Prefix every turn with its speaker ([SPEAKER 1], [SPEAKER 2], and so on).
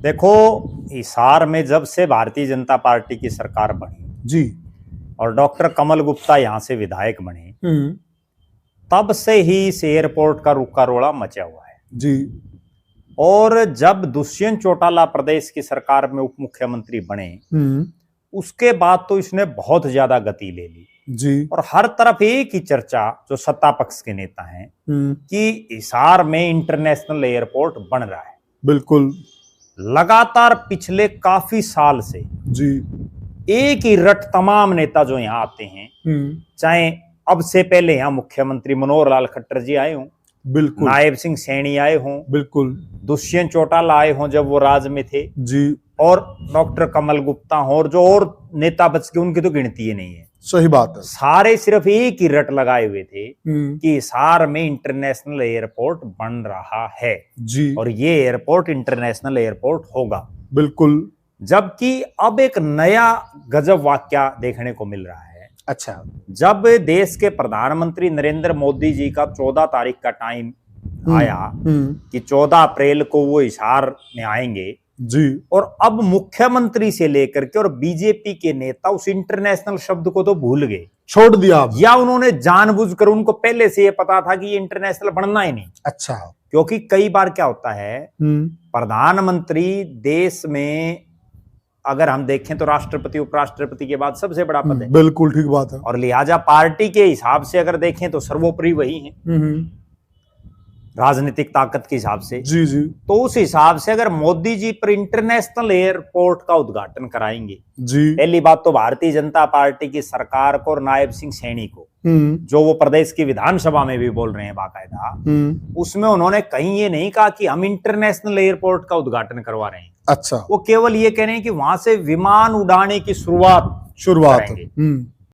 [SPEAKER 1] देखो, हिसार में जब से भारतीय जनता पार्टी की सरकार बनी
[SPEAKER 2] जी
[SPEAKER 1] और डॉक्टर कमल गुप्ता यहाँ से विधायक बने, तब से ही इस एयरपोर्ट का रुका रोड़ा मचा हुआ है
[SPEAKER 2] जी।
[SPEAKER 1] और जब दुष्यंत चौटाला प्रदेश की सरकार में उप मुख्यमंत्री बने, उसके बाद तो इसने बहुत ज्यादा गति ले ली
[SPEAKER 2] जी।
[SPEAKER 1] और हर तरफ एक ही चर्चा जो सत्ता पक्ष के नेता हैं कि हिसार में इंटरनेशनल एयरपोर्ट बन रहा है।
[SPEAKER 2] बिल्कुल।
[SPEAKER 1] लगातार पिछले काफी साल से
[SPEAKER 2] जी
[SPEAKER 1] एक ही रट तमाम नेता जो यहाँ आते हैं, चाहे अब से पहले यहाँ मुख्यमंत्री मनोहर लाल खट्टर जी आए हों,
[SPEAKER 2] बिल्कुल,
[SPEAKER 1] नायब सिंह सैनी आए हों,
[SPEAKER 2] बिल्कुल,
[SPEAKER 1] दुष्यंत चौटाला आए हों जब वो राज में थे
[SPEAKER 2] जी,
[SPEAKER 1] और डॉक्टर कमल गुप्ता हों और जो और नेता बच के उनकी तो गिनती ही नहीं है।
[SPEAKER 2] सही बात है।
[SPEAKER 1] सारे सिर्फ एक ही रट लगाए हुए थे कि हिसार में इंटरनेशनल एयरपोर्ट बन रहा है
[SPEAKER 2] जी,
[SPEAKER 1] और ये एयरपोर्ट इंटरनेशनल एयरपोर्ट होगा।
[SPEAKER 2] बिल्कुल।
[SPEAKER 1] जबकि अब एक नया गजब वाकया देखने को मिल रहा है।
[SPEAKER 2] अच्छा।
[SPEAKER 1] जब देश के प्रधानमंत्री नरेंद्र मोदी जी का 14 तारीख का टाइम आया कि 14 अप्रैल को वो हिसार में आएंगे
[SPEAKER 2] जी,
[SPEAKER 1] और अब मुख्यमंत्री से लेकर के और बीजेपी के नेता उस इंटरनेशनल शब्द को तो भूल गए,
[SPEAKER 2] छोड़ दिया
[SPEAKER 1] या उन्होंने जानबूझकर, उनको पहले से ये पता था कि ये इंटरनेशनल बनना ही नहीं।
[SPEAKER 2] अच्छा।
[SPEAKER 1] क्योंकि कई बार क्या होता है, प्रधानमंत्री देश में अगर हम देखें तो राष्ट्रपति उपराष्ट्रपति के बाद सबसे बड़ा पद है।
[SPEAKER 2] बिल्कुल ठीक बात है।
[SPEAKER 1] और लिहाजा पार्टी के हिसाब से अगर देखें तो सर्वोपरि वही है राजनीतिक ताकत के हिसाब से।
[SPEAKER 2] जी जी।
[SPEAKER 1] तो उस हिसाब से अगर मोदी जी पर इंटरनेशनल एयरपोर्ट का उद्घाटन कराएंगे जी, पहली बात तो भारतीय जनता पार्टी की सरकार को और नायब सिंह सैनी को, जो वो प्रदेश की विधानसभा में भी बोल रहे हैं बाकायदा, उसमें उन्होंने कहीं ये नहीं कहा कि हम इंटरनेशनल एयरपोर्ट का उद्घाटन करवा रहे हैं।
[SPEAKER 2] अच्छा।
[SPEAKER 1] वो केवल ये कह रहे हैं कि वहां से विमान उड़ाने की शुरुआत
[SPEAKER 2] करेंगे।